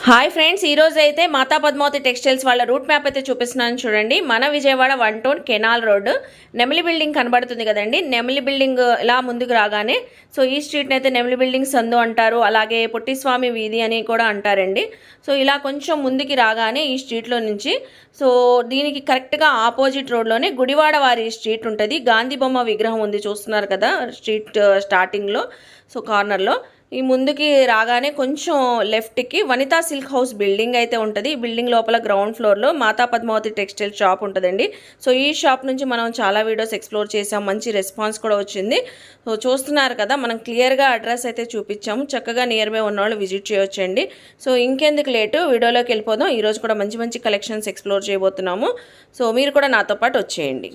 Hi friends, ఈ రోజు అయితే మాతా పద్మావతి టెక్స్టైల్స్ వాళ్ళ రూట్ మ్యాప్ అయితే చూపిస్తున్నాను చూడండి. మన విజయవాడ 1 కెనాల్ రోడ్ నెమిలి బిల్డింగ్ కనబడుతుంది కదండి. నెమిలి బిల్డింగ్ ఇలా ముందుకు రాగానే సో ఈ స్ట్రీట్ని అయితే నెమిలి బిల్డింగ్ సందు అంటారు, అలాగే పొట్టిస్వామి వీధి అని కూడా అంటారండి. సో ఇలా కొంచెం ముందుకి రాగానే ఈ స్ట్రీట్లో నుంచి సో దీనికి కరెక్ట్గా ఆపోజిట్ రోడ్లోనే గుడివాడ వారి స్ట్రీట్ ఉంటుంది. గాంధీ బొమ్మ విగ్రహం ఉంది, చూస్తున్నారు కదా స్ట్రీట్ స్టార్టింగ్లో. సో కార్నర్లో ఈ ముందుకి రాగానే కొంచెం లెఫ్ట్కి వనితా సిల్క్ హౌస్ బిల్డింగ్ అయితే ఉంటుంది. ఈ బిల్డింగ్ లోపల గ్రౌండ్ ఫ్లోర్లో మాతా పద్మావతి టెక్స్టైల్ షాప్ ఉంటుందండి. సో ఈ షాప్ నుంచి మనం చాలా వీడియోస్ ఎక్స్ప్లోర్ చేసాం, మంచి రెస్పాన్స్ కూడా వచ్చింది. సో చూస్తున్నారు కదా, మనం క్లియర్గా అడ్రస్ అయితే చూపించాము. చక్కగా నియర్ బై ఉన్నవాళ్ళు విజిట్ చేయొచ్చండి. సో ఇంకెందుకు లేటు, వీడియోలోకి వెళ్ళిపోదాం. ఈరోజు కూడా మంచి మంచి కలెక్షన్స్ ఎక్స్ప్లోర్ చేయబోతున్నాము. సో మీరు కూడా నాతో పాటు వచ్చేయండి.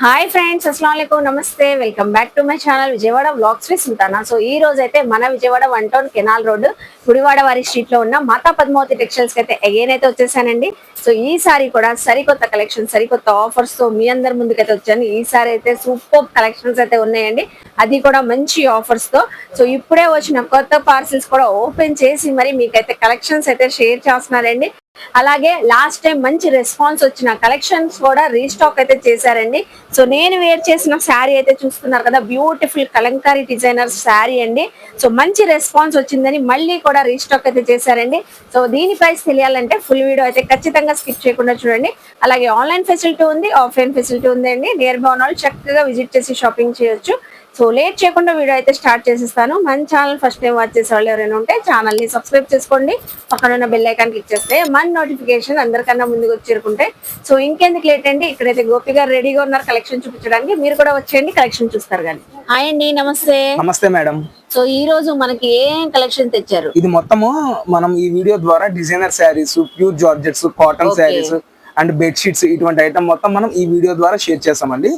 హాయ్ ఫ్రెండ్స్, అస్సలాముఅలైకుం, నమస్తే, welcome back to my channel Vijayawada vlogs with Sultana. So ఈ రోజు అయితే మన విజయవాడ 1 కెనాల్ రోడ్ గుడివాడ వారి స్ట్రీట్ లో ఉన్న మాతా పద్మావతి టెక్స్టైల్స్ కి అయితే అగైన్ అయితే వచ్చేసానండి. సో ఈసారి కూడా సరికొత్త కలెక్షన్, సరికొత్త ఆఫర్స్ తో మీ అందరి ముందుకైతే వచ్చాను. ఈసారి అయితే సూపర్ కలెక్షన్స్ అయితే ఉన్నాయండి, అది కూడా మంచి ఆఫర్స్ తో. సో ఇప్పుడే వచ్చిన కొత్త పార్సిల్స్ కూడా ఓపెన్ చేసి మరి మీకైతే కలెక్షన్స్ అయితే షేర్ చేస్తున్నారండి. అలాగే లాస్ట్ టైం మంచి రెస్పాన్స్ వచ్చిన కలెక్షన్స్ కూడా రీస్టాక్ అయితే చేశారండి. సో నేను వేర్ చేసిన శారీ అయితే చూస్తున్నారు కదా, బ్యూటిఫుల్ కలంకారీ డిజైనర్ శారీ అండి. సో మంచి రెస్పాన్స్ వచ్చిందని మళ్ళీ కూడా రీస్టాక్ అయితే చేశారండి. సో దీని ప్రైస్ తెలియాలంటే ఫుల్ వీడియో అయితే ఖచ్చితంగా స్కిప్ చేయకుండా చూడండి. అలాగే ఆన్లైన్ ఫెసిలిటీ ఉంది, ఆఫ్లైన్ ఫెసిలిటీ ఉంది అండి. నియర్ బై ఉన్న వాళ్ళు చక్కగా విజిట్ చేసి షాపింగ్ చేయొచ్చు. సో లేట్ చేయకుండా వీడియో అయితే స్టార్ట్ చేసిస్తాను. మన ఛానల్ ఫస్ట్ టైం వాచ్ చేసే వాళ్ళు ఎవరైనా ఉంటే ఛానల్ని సబ్స్క్రైబ్ చేసుకోండి. పక్కన ఉన్న బెల్ ఐకాన్ క్లిక్ చేస్తే మన నోటిఫికేషన్ అందరికన్నా ముందుకు చేరుకుంటే. సో ఇంకెందుకు లేట్ అండి, ఇక్కడైతే గోపి గారు రెడీగా ఉన్నారు కలెక్షన్ చూపించడానికి. మీరు కూడా వచ్చేయండి, కలెక్షన్ చూస్తారు కానీ. హాయ్ అండి, నమస్తే. నమస్తే మేడం. సో ఈ రోజు మనకి ఏం కలెక్షన్ తెచ్చారు? ఇది మొత్తము మనం ఈ వీడియో ద్వారా designer saris, pure georgettes, cotton saris and bed sheets ఇటువంటి ఐటమ్ మొత్తం మనం ఈ వీడియో ద్వారా షేర్ చేస్తామండి.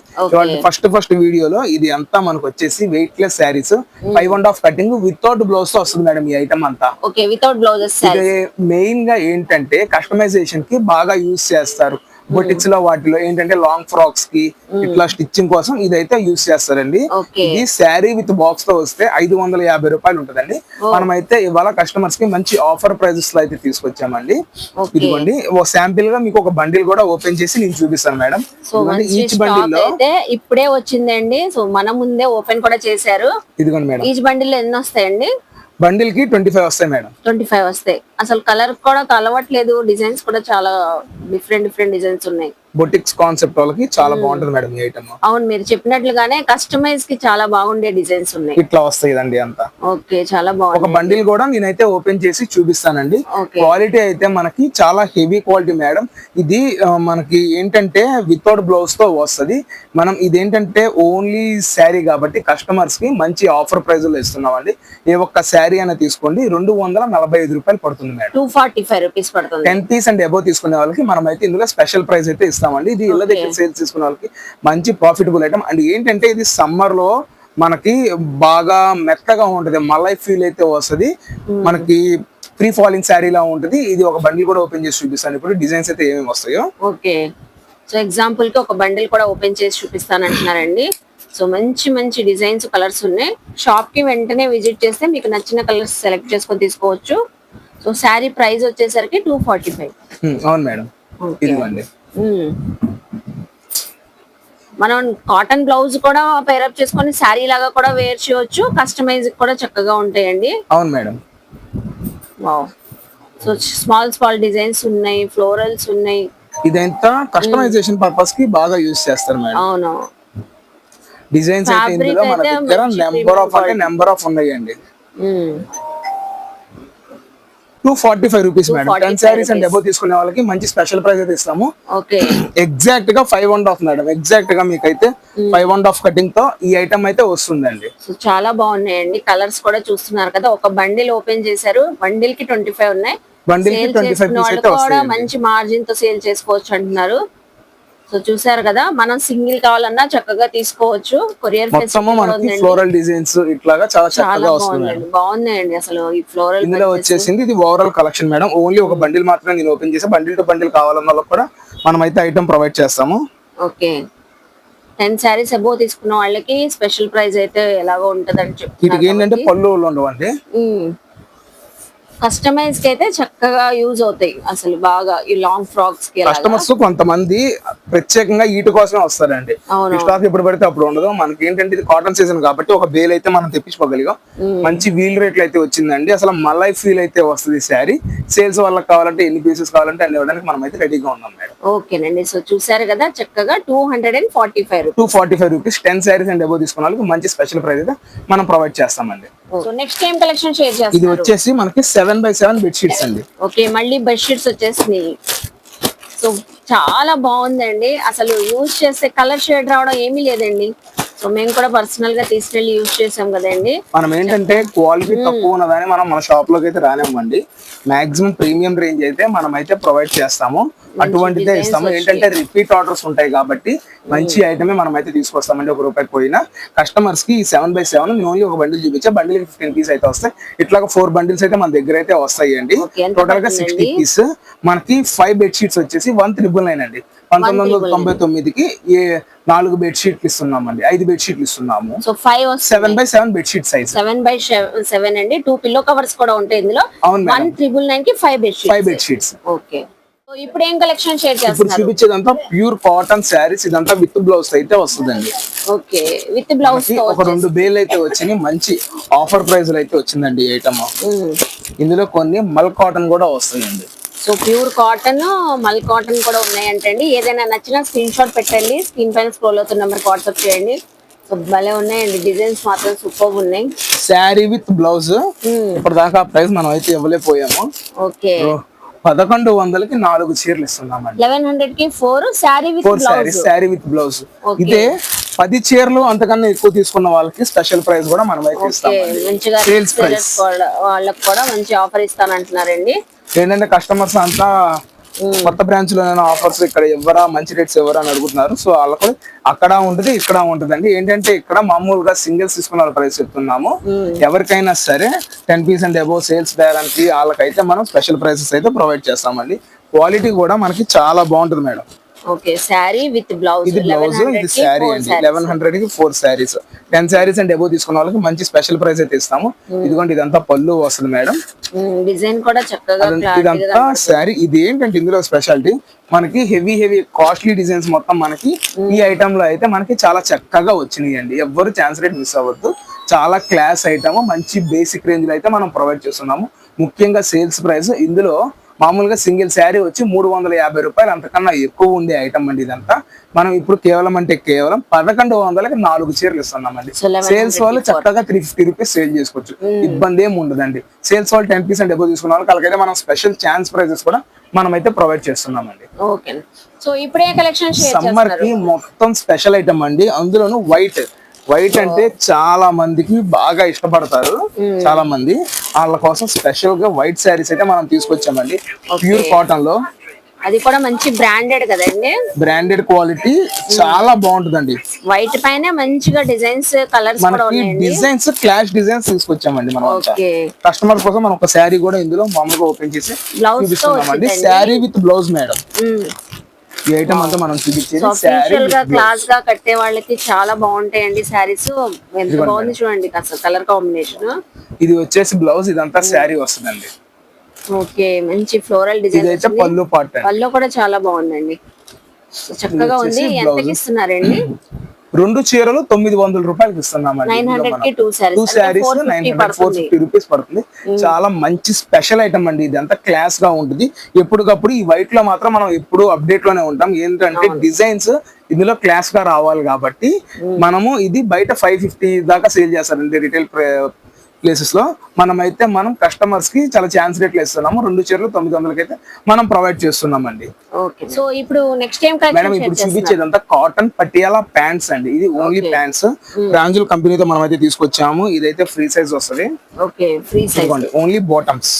ఫస్ట్ వీడియోలో ఇది అంతా మనకు వచ్చేసి weight less saris 5.5 cutting without blouse తో వస్తుంది మేడం. ఈ ఐటమ్ అంతా వితౌట్ బ్లౌజెస్. మెయిన్ గా ఏంటంటే కస్టమైజేషన్ కి బాగా యూజ్ చేస్తారు. బొటిక్స్ లో వాటిలో ఏంటంటే లాంగ్ ఫ్రాక్స్ కి ఇట్లా స్టిచ్చింగ్ కోసం ఇదైతే యూజ్ చేస్తారండి. ఇది శారీ విత్ బాక్స్ తో వస్తే 550 రూపాయలు ఉంటదండి. మనమైతే ఇవాళ కస్టమర్స్ కి మంచి ఆఫర్ ప్రైజెస్ లో అయితే తీసుకొచ్చామండి. ఇదిగోండి ఓ శాంపిల్ గా మీకు ఒక బండిల్ కూడా ఓపెన్ చేసి నేను చూపిస్తాను మేడం. ఈచ్ బండిల్ లో ఇప్పుడే వచ్చిందండి. సో మన ముందే ఓపెన్ కూడా చేశారు. ఇదిగోండి మేడం. ఈచ్ బండిల్ లో ఎన్ని వస్తాయండి? బండిల్ కి 25 వస్తాయి మేడం. 25 వస్తాయి. అసలు కలర్ కూడా కలవట్లేదు, డిజైన్స్ కూడా చాలా డిఫరెంట్ డిజైన్స్ ఉన్నాయి. బొటిక్స్ కాన్సెప్ట్ వాళ్ళకి చాలా బాగుంటుంది మేడం ఈ ఐటమ్. అవును, మీరు చెప్పినట్లుగానే కస్టమైజ్ కి చాలా బాగుండే డిజైన్స్ ఉన్నాయి. ఇట్లా వస్తాయి అంతా. ఓకే, చాలా బాగుంది. ఒక బండిల్ కూడా నేనైతే ఓపెన్ చేసి చూపిస్తానండి. క్వాలిటీ అయితే మనకి చాలా హెవీ క్వాలిటీ మేడం. ఇది మనకి ఏంటంటే వితౌట్ బ్లౌజ్ తో వస్తుంది. మనం ఇదేంటంటే ఓన్లీ శారీ కాబట్టి కస్టమర్స్ కి మంచి ఆఫర్ ప్రైస్ లో ఇస్తున్నాం అండి. ఏ ఒక్క శారీ అయినా తీసుకోండి 245 రూపాయలు పడుతుంది మేడం. 245 రూపీస్ పడుతుంది. 10 పీస్ అండ్ అబౌవ్ తీసుకునే వాళ్ళకి మనం అయితే ఇందులో స్పెషల్ ప్రైస్ అయితే ఇస్తామండి. ఇది ఇళ్ళ దగ్గర సేల్స్ తీసుకునే వాళ్ళకి మంచి ప్రాఫిటబుల్ ఐటమ్. అండ్ ఏంటంటే ఇది సమ్మర్ లో మనకి బాగా మెత్తగా ఉంటది, మలై ఫీల్ అయితే వస్తుంది. మనకి ఫ్రీ ఫాలింగ్ శారీ లా ఉంటది. ఇది ఒక బండిల్ కూడా ఓపెన్ చేసి చూపిస్తాను ఇప్పుడు డిజైన్స్ అయితే ఏమేమి వస్తాయో. ఓకే, సో ఎగ్జాంపుల్ కి ఒక బండిల్ కూడా ఓపెన్ చేసి చూపిస్తాను అంటున్నారండి. సో మంచి డిజైన్స్, కలర్స్ ఉన్నాయి. షాప్ కి వెంటనే విజిట్ చేస్తే మీకు నచ్చిన కలర్స్ సెలెక్ట్ చేసుకొని తీసుకోవచ్చు. సో శారీ ప్రైస్ వచ్చేసరికి 245. అవును మేడం. ఇదిగోండి, మనం కాటన్ బ్లౌజ్ కూడా పేరప్ చేసుకొని శారీ లాగా కూడా వేర్ చేయొచ్చు. కస్టమైజ్ కూడా చక్కగా ఉంటాయండి. అవును madam. Wow, so small designs ఉన్నాయి, ఫ్లోరల్స్ ఉన్నాయి. ఇదంతా కస్టమైజేషన్ పర్పస్ కి బాగా యూజ్ చేస్తారు మేడం. అవును, డిజైన్స్ అయితే ఇందులో మన దగ్గర నెంబర్ ఆఫ్ ఉన్నాయండి. 245 rupees madam. 10 saris and above తీసుకునే వాళ్ళకి మంచి స్పెషల్ ప్రైస్ అయితే ఇస్తాము. ఎగ్జాక్ట్ గా 5.5 మేడం. ఎగ్జాక్ట్ గా మీకైతే 5.5 కటింగ్ తో ఈ ఐటమ్ అయితే వస్తుందండి. సో చాలా బాగున్నాయండి. కలర్స్ కూడా చూస్తున్నారు కదా. ఒక బండిల్ ఓపెన్ చేశారు, బండిల్ కి 25 ఉన్నాయి. బండిల్ కి 25 పీస్ అయితే వస్తాయి. మంచి మార్జిన్ తో సేల్ చేసుకోవచ్చు అంటున్నారు. సో చూసారు కదా, మనం సింగిల్ కావాలన్నా చక్కగా తీసుకోవచ్చు. కొరియర్ ఫెసిలిటీ, ఫ్లోరల్ డిజైన్స్ ఇట్లాగా చాలా చక్కగా వస్తుంది. బాగున్నాయండి అసలు ఈ ఫ్లోరల్. ఇందులో వచ్చేసింది ఇది ఓవరాల్ కలెక్షన్ మేడం. ఓన్లీ ఒక బండిల్ మాత్రమే నేను ఓపెన్ చేసి బండిల్ టు బండిల్ కావాలన్న వాళ్ళకి కూడా మనం అయితే ఐటమ్ ప్రొవైడ్ చేస్తాము. ఓకే, 10 సారీస్ అబౌవ్ తీసుకున్న వాళ్ళకి స్పెషల్ ప్రైస్ అయితే ఎలాగో ఉంటదని చెప్తున్నారు. వీటికి ఏంటంటే పళ్ళు ఉండవండి. కస్టమైజ్ కి అయితే చక్కగా యూజ్ అవుతాయి అసలు బాగా ఈ లాంగ్ ఫ్రాక్స్ కి అలాగా. కస్టమర్స్ కొంతమంది ప్రత్యేకంగా వీటి కోసమే వస్తారండి. అవును. ఈ స్టాక్ ఎప్పుడు పడితే అప్పుడు ఉండదు. మనకి ఏంటంటే ఇది కాటన్ సీజన్ కాబట్టి ఒక బేల్ అయితే మనం తెప్పించుకోగలిగాం. మంచి వీల్ రేట్లు అయితే వచ్చిందండి. అసలు మలై ఫీల్ అయితే వస్తుంది ఈ శారీ. సేల్స్ వాళ్ళకి కావాలంటే ఎన్ని పీసెస్ కావాలంటే అన్ని ఇవ్వడానికి మనం అయితే రెడీగా ఉన్నాం మేడం. ఓకేనండి. సో చూసారు కదా చక్కగా 245 rupees. 245 rupees 10 saris and above తీసుకున్న వాళ్ళకి మంచి స్పెషల్ ప్రైస్ అయితే మనం ప్రొవైడ్ చేస్తామండి. So next time collection share ఇది చేస్తారు. వచ్చేసి మనకి 7x7 బెడ్షీట్స్ అండి. ఓకే, మళ్ళీ బెడ్షీట్స్ వచ్చేసినాయి. సో చాలా బాగుందండి. అసలు యూజ్ చేస్తే కలర్ షేడ్ రావడం ఏమీ లేదండి. సో మేము కూడా పర్సనల్ గా తీసుకెళ్లి యూజ్ చేసాం కదండి. మనం ఏంటంటే క్వాలిటీ తక్కువ ఉన్నదని మనం మన షాప్ లోకి అయితే రానివ్వండి. మాక్సిమం ప్రీమియం రేంజ్ అయితే మనం అయితే ప్రొవైడ్ చేస్తాము. అటువంటిదే ఇస్తాము. ఏంటంటే రిపీట్ ఆర్డర్స్ ఉంటాయి కాబట్టి మంచి ఐటమే మనం అయితే తీసుకొస్తామండి. ₹1 పోయినా కస్టమర్స్ కి 7x7 ఓన్లీ ఒక బండిల్ చూపించా, బండిల్ 15 పీస్ అయితే వస్తాయి. ఇట్లాగా 4 బండిల్స్ అయితే మన దగ్గర అయితే వస్తాయండి. టోటల్ గా 60 పీస్. మనకి 5 బెడ్షీట్స్ వచ్చేసి 1999 అండి. 1999కి 4 బెడ్షీట్లు ఇస్తున్నామండి. 5 బెడ్షీట్లు ఇస్తున్నాము. So 5 7x7 bedsheet size 7x7 అండి. 2 పిల్లో కవర్స్ కూడా ఉంటాయి ఇందులో. అవును మేడం. 1999 కి 5 బెడ్షీట్స్. ఓకే, సో ఇప్పుడు ఏం కలెక్షన్ షేర్ ఇప్పుడు చేస్తున్నారు? చూపించేదంతా ప్యూర్ కాటన్ శారీస్. ఇదంతా విత్ బ్లౌజ్ అయితే వస్తుందండి. ఓకే, విత్ బ్లౌజ్ తో ఒక 2 బేల్ అయితే వచ్చినాయి. మంచి ఆఫర్ ప్రైస్ అయితే వచ్చిందండి ఈ ఐటమ్. ఇందులో కొన్ని మల్ కాటన్ కూడా వస్తాయండి. సో ప్యూర్ కాటన్, మల్ కాటన్ కూడా ఉన్నాయంటండి. ఏదైనా నచ్చినా స్క్రీన్ షాట్ పెట్టండి. స్క్రీన్ పైన స్క్రోల్ అవుతున్న నెంబర్కి వాట్సాప్ చేయండి. సో భలే ఉన్నాయండి, డిజైన్స్ మాత్రం సూపర్ ఉన్నాయి. Sari with blouse. ఇప్పుడు దాకా ప్రైస్ మనం అయితే ఇవ్వలేకపోయాము. ఓకే, 1100కి 4 చీరలు ఇస్తున్నామండి. 1100 కి 4 sari with 4 saris, sari with blouse. ఇదే 10 చీరలు అంతకన్నా ఎక్కువ తీసుకున్న వాళ్ళకి స్పెషల్ ప్రైస్ కూడా మనం అయితే ఇస్తాం. మంచిగా సేల్స్ ప్రైస్ వాళ్ళకి కూడా మంచి ఆఫర్ ఇస్తానంటున్నారండి. ఏంటంటే కస్టమర్స్ అంతా కొత్త బ్రాంచ్ లో ఆఫర్స్ ఇక్కడ ఇవ్వరా, మంచి రేట్స్ ఇవ్వరా అని అడుగుతున్నారు. సో వాళ్ళకు అక్కడ ఉంటుంది, ఇక్కడ ఉంటుందండి. ఏంటంటే ఇక్కడ మామూలుగా సింగిల్స్ తీసుకున్న వాళ్ళ ప్రైస్ చెప్తున్నాము. ఎవరికైనా సరే 10 పీస్ అండ్ అబౌవ్ సేల్స్ బేరానికి వాళ్ళకైతే మనం స్పెషల్ ప్రైసెస్ అయితే ప్రొవైడ్ చేస్తామండి. క్వాలిటీ కూడా మనకి చాలా బాగుంటుంది madam. Okay, sari with blouse. ఇది బ్లౌజ్, ఇది శారీ అండి. 1100కి 4 శారీస్. 10 శారీస్ అండ్ అబౌవ్ తీసుకున్న వాళ్ళకి మంచి స్పెషల్ ప్రైస్ అయితే ఇస్తాము. ఇదిగోండి, ఇదంతా పళ్ళు వస్తుంది మేడం. డిజైన్ కూడా చక్కగా ఇదంతా శారీ. ఇది ఏంటంటే ఇందులో స్పెషాలిటీ మనకి హెవీ కాస్ట్లీ డిజైన్స్ మొత్తం మనకి ఈ ఐటమ్ లో అయితే మనకి చాలా చక్కగా వచ్చినాయి అండి. ఎవ్వరు ఛాన్స్ రేట్ మిస్ అవ్వద్దు. చాలా క్లాస్ ఐటమ్, మంచి బేసిక్ రేంజ్ లో అయితే మనం ప్రొవైడ్ చేస్తున్నాము. ముఖ్యంగా సేల్స్ ప్రైస్ ఇందులో మామూలుగా సింగిల్ శారీ వచ్చి 350 రూపాయలు, అంతకన్నా ఎక్కువ ఉండే ఐటమ్ అండి ఇదంతా. మనం ఇప్పుడు కేవలం 1100కి 4 చీరలు ఇస్తున్నామండి. సేల్స్ వాళ్ళు చక్కగా 350 రూపీస్ సేల్ చేసుకోవచ్చు. ఇబ్బంది ఏమి ఉండదండి. సేల్స్ వాళ్ళు 10 పీస్ అండ్ అబౌవ్ తీసుకున్న వాళ్ళకి అలాగైతే మనం స్పెషల్ ఛాన్స్ ప్రైజెస్ కూడా మనం అయితే ప్రొవైడ్ చేస్తున్నామండి. ఓకే, సో ఇప్పుడే కలెక్షన్ సమ్మర్ కి మొత్తం స్పెషల్ ఐటమ్ అండి. అందులోను వైట్ అంటే చాలా మందికి బాగా ఇష్టపడతారు. చాలా మంది వాళ్ళ కోసం స్పెషల్ గా వైట్ శారీస్ అయితే మనం తీసుకొచ్చామండి. ప్యూర్ కాటన్ లో, అది కూడా మంచి బ్రాండెడ్ కదండి. బ్రాండెడ్ క్వాలిటీ చాలా బాగుంటుందండి. వైట్ పైన మంచిగా డిజైన్స్, కలర్స్ కూడా మనకి ఉన్నాయండి. డిజైన్స్, క్లాష్ డిజైన్స్ తీసుకొచ్చామండి మనం. ఓకే, కస్టమర్ కోసం మనం ఒక శారీ కూడా ఇందులో మామూలుగా ఓపెన్ చేసి బ్లౌజ్ తో చూపిస్తున్నామండి. Sari with blouse madam. ఈ ఐటమ్ అంతా మనం చూపించేది శారీ గా క్లాస్ గా కట్టే వాళ్ళకి చాలా బాగుంటాయండి శారీస్. ఎంత బాగుంది చూడండి అసలు కలర్ కాంబినేషన్. ఇది వచ్చేసి బ్లౌజ్, ఇదంతా శారీ వస్తుందండి. ఓకే, మంచి ఫ్లోరల్ డిజైన్. ఇదైతే పళ్ళు పార్ట్. పళ్ళు కూడా చాలా బాగుందండి, చక్కగా ఉంది. ఎంతకి ఇస్తున్నారండి? 2 చీరలు 900 రూపాయలకి ఇస్తున్నామండి. 900 కి 2 శారీస్ 450 రూపీస్ పడుతుంది. చాలా మంచి స్పెషల్ ఐటమ్ అండి. ఇది అంతా క్లాస్ గా ఉంటుంది. ఎప్పటికప్పుడు ఈ వైట్ లో మాత్రం మనం ఎప్పుడు అప్డేట్ లోనే ఉంటాం. ఏంటంటే డిజైన్స్ ఇందులో క్లాస్ గా రావాలి కాబట్టి మనము ఇది బయట 550 దాకా సేల్ చేస్తారండి రిటైల్ ప్లేసెస్ లో. మనం కస్టమర్స్ కి చాలా ఛాన్స్ రేట్లు ఇస్తున్నాము. 2 చీరలు 900కి అయితే మనం ప్రొవైడ్ చేస్తున్నామండి. ఓకే, సో ఇప్పుడు నెక్స్ట్ టైం మేడం ఇప్పుడు చూపించేదంతా కాటన్ పటియాలా ప్యాంట్స్ అండి. ఇది ఓన్లీ ప్యాంట్స్. బ్రాంజుల్ కంపెనీతో మనం అయితే తీసుకొచ్చాము. ఇదైతే ఫ్రీ సైజ్ వస్తుంది. Okay, free size. Only bottoms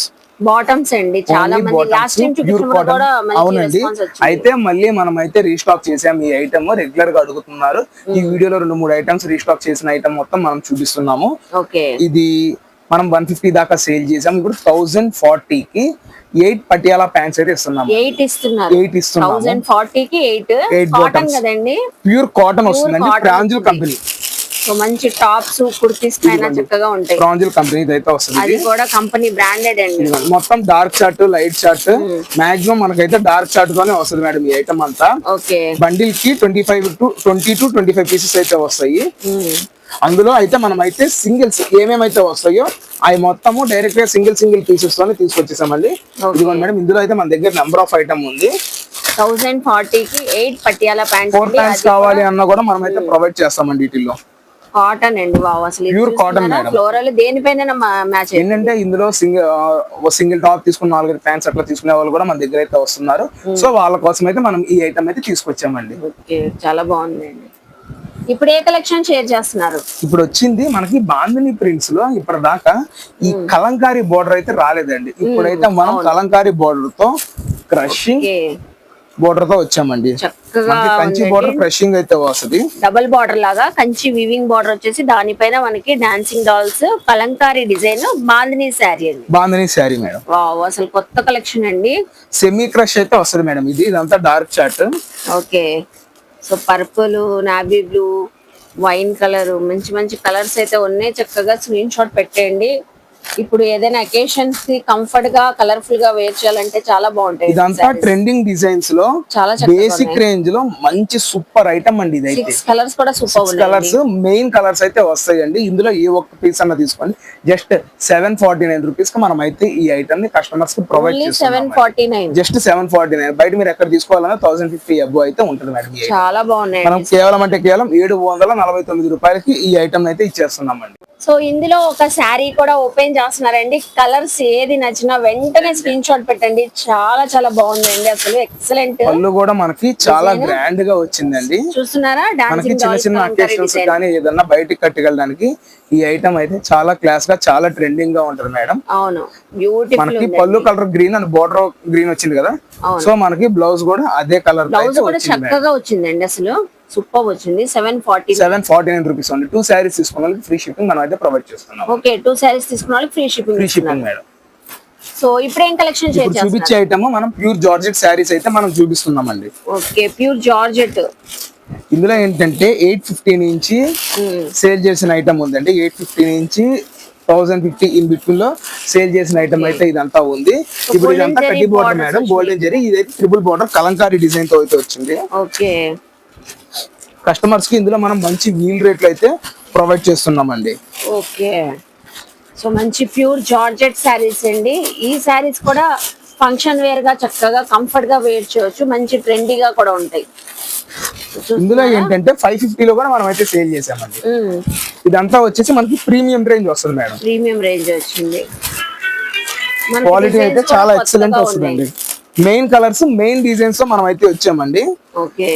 అండి. చాలా మంది లాస్ట్ టైం చూపించినప్పుడు కూడా మంచి రెస్పాన్స్ వచ్చింది. అయితే మళ్ళీ మనం అయితే రీస్టాక్ చేసాం ఈ ఐటమ్. రెగ్యులర్ గా అడుగుతున్నారు. ఈ వీడియోలో 2-3 ఐటమ్స్ రీస్టాక్ చేసిన ఐటమ్ మొత్తం మనం చూపిస్తున్నాము. ఓకే, ఇది మనం 150 దాకా సేల్ చేసాం. ఇప్పుడు 1040కి 8 పటియాలా ప్యాంట్స్ అయితే ఇస్తున్నాము. 8 ఇస్తున్నారు. 1040 కి 8 కాటన్ కదండి. ప్యూర్ కాటన్ వస్తుందండి. బ్రాంజుల్ కంపెనీ. సో మంచి టాప్స్ కుర్తీస్ పైన చక్కగా ఉంటాయి. ప్రాంజిల్ కంపెనీ అయితే వస్తుంది. అది కూడా కంపెనీ బ్రాండెడ్ అండి. మొత్తం dark chart light chart maximum మనకైతే డార్క్ చార్ట్ తోనే వస్తుంది మేడం ఈ ఐటమ్ అంతా. ఓకే, బండిల్ కి 20 to 25 పీసెస్ అయితే వస్తాయి. అందులో అయితే మనం అయితే సింగిల్స్ ఏమేమైతే వస్తాయో అవి మొత్తము డైరెక్ట్ గా సింగిల్ పీసెస్ తోనే తీసుకొచ్చేసామండి. ఇదిగోండి మేడం, ఇందులో అయితే మన దగ్గర నెంబర్ ఆఫ్ ఐటమ్ ఉంది. 1040 కి 8 పటియాలా ప్యాంట్స్ 4 ప్యాంట్స్ కావాలి అన్నా కూడా మనం అయితే ప్రొవైడ్ చేస్తామండి. వీటిల్లో కాటన్ అండి. వావ్, అసలు ప్యూర్ కాటన్ మేడం. ఫ్లోరల్ దేనిపైన మ్యాచ్ ఏంటంటే ఇందులో సింగిల్ టాప్ తీసుకున్న 4 ప్యాంట్స్ అట్లా తీసుకునే వాళ్ళు కూడా మన దగ్గర అయితే వస్తున్నారు. సో వాళ్ళ కోసం అయితే మనం ఈ ఐటమ్ అయితే తీసుకొచ్చామండి. ఓకే, చాలా బాగుందండి. ఇప్పుడు ఏ కలెక్షన్ షేర్ చేస్తున్నారు? ఇప్పుడు వచ్చింది మనకి బాందిని ప్రింట్స్ లో ఇప్పటిదాకా ఈ కలంకారీ బోర్డర్ అయితే రాలేదండి. ఇప్పుడైతే మనం కలంకారీ బోర్డర్ తో క్రషింగ్ బోర్డర్ తో వచ్చామండి. చక్కగా కంచి బోర్డర్ క్రషింగ్ అయితే వస్తుంది. డబుల్ బార్డర్ లాగా కంచి వీవింగ్ బార్డర్ వచ్చేసి దానిపైన మనకి dancing dolls Kalamkari design bandhani sari అండి. బాందిని శారీ మేడం. వావ్, అసలు కొత్త కలెక్షన్ అండి. సెమీ క్రష్ అయితే వస్తుంది మేడం. ఇదంతా dark chart. Okay, so purple, navy blue, wine colour, మంచి మంచి కలర్స్ అయితే ఉన్నాయి. చక్కగా స్క్రీన్ షాట్ పెట్టేయండి. ఇప్పుడు ఏదైనా అకేషన్స్ కి కంఫర్ట్ గా కలర్ఫుల్ గా వేర్ చేయాలంటే చాలా బాగుంటాయి. ఇదంతా ట్రెండింగ్ డిజైన్స్ లో చాలా బేసిక్ రేంజ్ లో మంచి సూపర్ ఐటమ్ అండి. ఇది అయితే 6 కలర్స్ కూడా సూపర్ ఉన్నాయి. కలర్స్ మెయిన్ కలర్స్ అయితే వస్తాయండి. ఇందులో ఏ ఒక్క పీస్ అన్న తీసుకోండి. జస్ట్ 749 రూపీస్ కి మనం అయితే ఈ ఐటమ్ ని కస్టమర్స్ కి ప్రొవైడ్ చేస్తాం. 749, జస్ట్ 749. బయట మీరు ఎక్కడ తీసుకోవాలన్నా 1050 అబో అయితే ఉంటుంది మేడం. చాలా బాగున్నాయి. మనం కేవలం 749 రూపాయలకి ఈ ఐటమ్ అయితే ఇచ్చేస్తున్నామండి. సో ఇందులో ఒక శారీ కూడా ఓపెన్ చేస్తున్నారండి. కలర్స్ ఏది నచ్చినా వెంటనే స్క్రీన్ షాట్ పెట్టండి. చాలా చాలా బాగుందండి, అసలు ఎక్సలెంట్. పళ్ళు కూడా మనకి చాలా గ్రాండ్ గా వచ్చింది. చూస్తున్నారా, మనకి చిన్న చిన్న అకేషన్స్ కానీ ఏదన్నా బయటికి కట్టుకెళ్ళడానికి ఈ ఐటమ్ అయితే చాలా క్లాస్ గా చాలా ట్రెండింగ్ గా ఉంటది మేడం. అవును, బ్యూటిఫుల్. మనకి పళ్ళు colour green and border green వచ్చింది కదా. సో మనకి బ్లౌజ్ కూడా అదే కలర్ బ్లౌజ్ కూడా చక్కగా వచ్చిందండి. అసలు సూపర్ వచ్చింది. 749 రూపీస్ ఉంది. 2 సారీస్ తీసుకున్న వాళ్ళకి ఫ్రీ షిప్పింగ్ మనం అయితే ప్రొవైడ్ చేస్తున్నాం. ఓకే, 2 సారీస్ తీసుకున్న వాళ్ళకి ఫ్రీ షిప్పింగ్ మేడం. సో ఇప్పుడు ఏం కలెక్షన్ చూపించే ఐటమ్ మనం ప్యూర్ జార్జెట్ సారీస్ అయితే మనం చూపిస్తున్నామండి. Okay, pure georgette. ఇందులో ఏంటంటే 850 నుంచి సేల్ చేసిన ఐటమ్ ఉందండి. 850 నుంచి 1050 ఇన్ బిట్వీన్ లో సేల్ చేసిన ఐటమ్ అయితే ఇదంతా ఉంది. ఇప్పుడు ఇదంతా కడ్డీ బోర్డర్ మేడం, గోల్డెన్ జరీ. ఇదైతే ట్రిపుల్ బోర్డర్ కలంకారీ డిజైన్ తో అయితే వచ్చింది. ఓకే, కస్టమర్స్ కి ఇందులో మనం మంచి వీల్ రేట్లు అయితే ప్రొవైడ్ చేస్తున్నామండి. ఓకే, సో మంచి ప్యూర్ జార్జెట్ శారీస్ అండి. ఈ శారీస్ కూడా ఫంక్షన్ వేర్ గా చక్కగా కంఫర్ట్ గా వేర్ చేయొచ్చు. మంచి ట్రెండీగా కూడా ఉంటాయి. ఇందులో ఏంటంటే 550 లో కూడా మనం అయితే సేల్ చేసామండి. ఇదంతా వచ్చేసి మనకి ప్రీమియం రేంజ్ వస్తుంది మేడం. ప్రీమియం రేంజ్ వచ్చింది. క్వాలిటీ అయితే చాలా ఎక్సలెంట్ వస్తుందండి. మెయిన్ కలర్స్ మెయిన్ డిజైన్స్ తో మనం అయితే వచ్చామండి.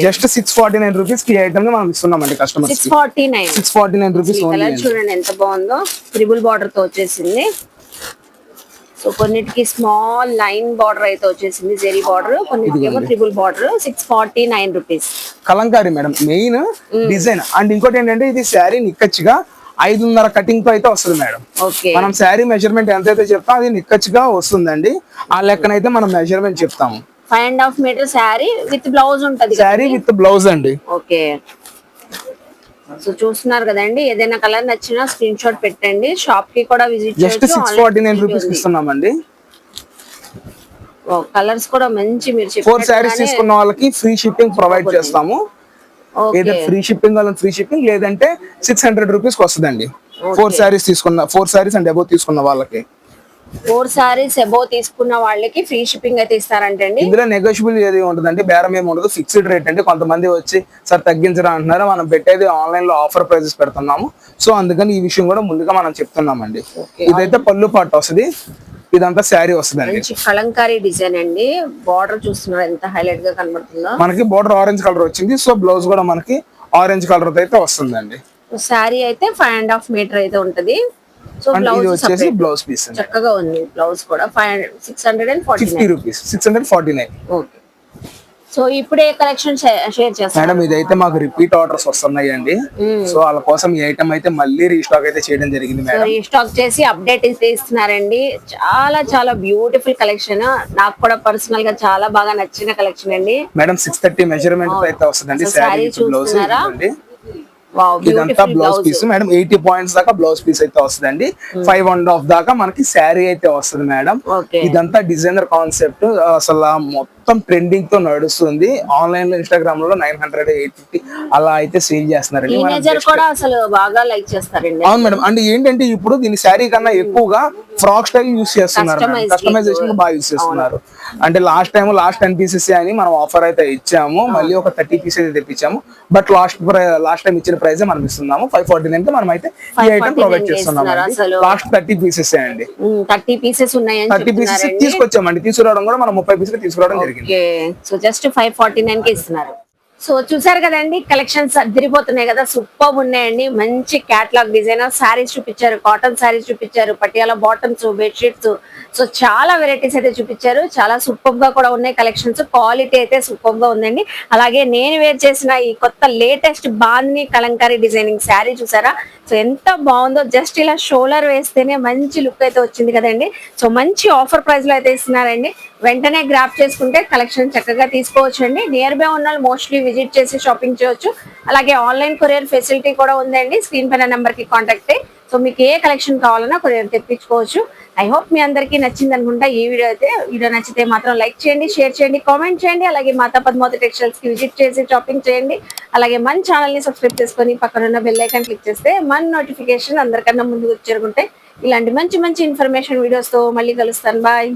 జస్ట్ 649 రూపీస్ కి ఐటమ్ ని మనం ఇస్తున్నామండి కస్టమర్స్ కి. 649 రూపీస్ ఓన్లీ. చూడండి ఎంత బాగుందో, ట్రిపుల్ బార్డర్ తో వచ్చేసింది. సో కొన్నిటికి స్మాల్ లైన్ బార్డర్ అయితే వచ్చేసింది, జెరీ బార్డర్. కొన్నిటికి triple border. 649 rupees. Kalamkari madam main design. And ఇంకోటి ఏంటంటే ఇది శారీ నిక్కచ్చిగా 5.5 కటింగ్ తో అయితే వస్తుంది మేడం. మనం శారీ మెజర్మెంట్ ఎంత అయితే చెప్తాం అది నిక్కచ్చిగా వస్తుందండి. ఆ లెక్కనైతే మనం మెజర్మెంట్ చెప్తాము. 5.5 మీటర్ శారీ విత్ బ్లౌజ్ ఉంటది. శారీ విత్ బ్లౌజ్ అండి. ఓకే, సో చూస్తున్నారు కదండి. ఏదైనా కలర్ నచ్చినా స్క్రీన్ షాట్ పెట్టండి. షాప్ కి కూడా విజిట్ జస్ట్ 649 రూపీస్ ఇస్తున్నామండి. కలర్స్ కూడా మంచి, మీరు 4 సారీస్ తీసుకున్న వాళ్ళకి ఫ్రీ షిప్పింగ్ ప్రొవైడ్ చేస్తాము. ఏదో ఫ్రీ షిప్పింగ్ వాళ్ళకి ఫ్రీ షిప్పింగ్, లేదంటే 600 రూపీస్ వస్తుందండి. 4 సారీస్ అండ్ అబౌవ్ తీసుకున్న వాళ్ళకి. 4 సారీస్ అబౌవ్ తీసుకున్న వాళ్ళకి ఫ్రీ షిప్పింగ్ అయితే ఇస్తారంటండి. ఇందులో నెగోషియబుల్ ఏది ఉంటుందండి, బేరం ఏమి ఉండదు, ఫిక్స్డ్ రేట్ అండి. కొంతమంది వచ్చి సార్ తగ్గించరా అంటున్నారు. మనం పెట్టేది ఆన్లైన్ లో ఆఫర్ ప్రైజెస్ పెడుతున్నాము. సో అందుకని ఈ విషయం కూడా ముందుగా మనం చెప్తున్నామండి. ఇదైతే పళ్ళు పాటు వస్తుంది. ఇదంతా శారీ వస్తుందండి. కలంకారీ డిజైన్ అండి. బార్డర్ చూస్తున్నారు ఎంత హైలైట్ గా కనబడుతుందో. మనకి బార్డర్ ఆరెంజ్ కలర్ వచ్చింది. సో బ్లౌజ్ కూడా మనకి ఆరెంజ్ కలర్ అయితే వస్తుందండి. శారీ అయితే 5.5 మీటర్ అయితే ఉంటది. సో బ్లౌజ్ వచ్చేసి బ్లౌజ్ పీస్ చక్కగా ఉంది. బ్లౌజ్ కూడా 649 రూపీస్. 649. ఓకే, సో ఇప్పుడే కలెక్షన్ షేర్ చేస్తాను మేడం. ఇదైతే మాకు రిపీట్ ఆర్డర్స్ వస్తున్నాయి అండి. సో వాళ్ళ కోసం ఈ ఐటమ్ అయితే మళ్ళీ రీస్టాక్ అయితే చేయడం జరిగింది మేడం. రీస్టాక్ చేసి అప్డేట్ ఇస్తున్నారండి. చాలా చాలా బ్యూటిఫుల్ కలెక్షన్. నాకు కూడా పర్సనల్ గా చాలా బాగా నచ్చిన కలెక్షన్ అండి మేడం. 630 మెజర్మెంట్ అయితే వస్తుందండి. శారీ బ్లౌజ్ Wow, ఇదంతా beautiful blouse blouse. Piece madam. 80 points దాకా బ్లౌజ్ పీస్ అయితే వస్తుందండి. 5.5 దాకా మనకి శారీ అయితే వస్తుంది మేడం. Okay. ఇదంతా డిజైనర్ కాన్సెప్ట్, అసలు మొత్తం ట్రెండింగ్ తో నడుస్తుంది. ఆన్లైన్ లో ఇన్స్టాగ్రామ్ లో 900, 850 అలా అయితే సేల్ చేస్తున్నారండి. మనం టీనేజర్ కూడా అసలు బాగా లైక్ చేస్తారండి. అవును మేడం. అంటే ఏంటంటే ఇప్పుడు దీని శారీ కన్నా ఎక్కువగా ఫ్రాక్ స్టైల్ యూస్ చేస్తున్నారు, కస్టమైజేషన్ బాగా యూస్ చేస్తున్నారు. అంటే లాస్ట్ 10 పీసెస్ అని మనం ఆఫర్ అయితే ఇచ్చాము, మళ్ళీ ఒక 30 పీసెస్ అయితే తెప్పించాము. బట్ లాస్ట్ టైం ఇచ్చిన ప్రైస్ మనం ఇస్తున్నాము 549 కి మనం అయితే ఈ ఐటమ్ ప్రొవైడ్ చేస్తున్నాము. లాస్ట్ 30 పీసెస్ అండి. 30 పీసెస్ ఉన్నాయని 30 పీసెస్ తీసుకొచ్చామండి. తీసుకురావడం కూడా మనం 30 పీసెస్ తీసుకురావడం జరిగింది. ఓకే, సో జస్ట్ 549 కి ఇస్తున్నారు. సో చూసారు కదండి, కలెక్షన్స్ అదిరిపోతున్నాయి కదా, సూపర్ ఉన్నాయండి. మంచి క్యాటలాగ్ డిజైనర్ శారీస్ చూపించారు, కాటన్ శారీస్ చూపించారు, పటియాలా బాటమ్స్, బెడ్షీట్స్, సో చాలా వెరైటీస్ అయితే చూపించారు. చాలా సూపర్ గా కూడా ఉన్నాయి కలెక్షన్స్. క్వాలిటీ అయితే సూపర్ గా ఉందండి. అలాగే నేను వేర్ చేసిన ఈ కొత్త లేటెస్ట్ బాందిని కలంకారీ డిజైనింగ్ శారీ చూసారా, సో ఎంత బాగుందో. జస్ట్ ఇలా షోల్డర్ వేస్తేనే మంచి లుక్ అయితే వచ్చింది కదండి. సో మంచి ఆఫర్ ప్రైస్ లో అయితే ఇస్తున్నారండి. వెంటనే గ్రాప్ చేసుకుంటే కలెక్షన్ చక్కగా తీసుకోవచ్చు అండి. నియర్ బై ఉన్న వాళ్ళు మోస్ట్లీ విజిట్ చేసి షాపింగ్ చేయొచ్చు. అలాగే ఆన్లైన్ కొరియర్ ఫెసిలిటీ కూడా ఉందండి. స్క్రీన్ పైన నెంబర్ కి కాంటాక్ట్ అయ్యి సో మీకు ఏ కలెక్షన్ కావాలన్నా కొరియర్ తెప్పించుకోవచ్చు. ఐ హోప్ మీ అందరికీ నచ్చింది అనుకుంటా ఈ వీడియో అయితే. వీడియో నచ్చితే మాత్రం లైక్ చేయండి, షేర్ చేయండి, కామెంట్ చేయండి. అలాగే మాతా పద్మావతి టెక్స్టైల్స్ కి విజిట్ చేసి షాపింగ్ చేయండి. అలాగే మన ఛానల్ ని సబ్స్క్రైబ్ చేసుకొని పక్కన ఉన్న బెల్ ఐకాన్ క్లిక్ చేస్తే మన నోటిఫికేషన్ అందరికన్నా ముందుకు చేరుకుంటే ఇలాంటి మంచి మంచి ఇన్ఫర్మేషన్ వీడియోస్ తో మళ్ళీ కలుస్తాను. బాయ్.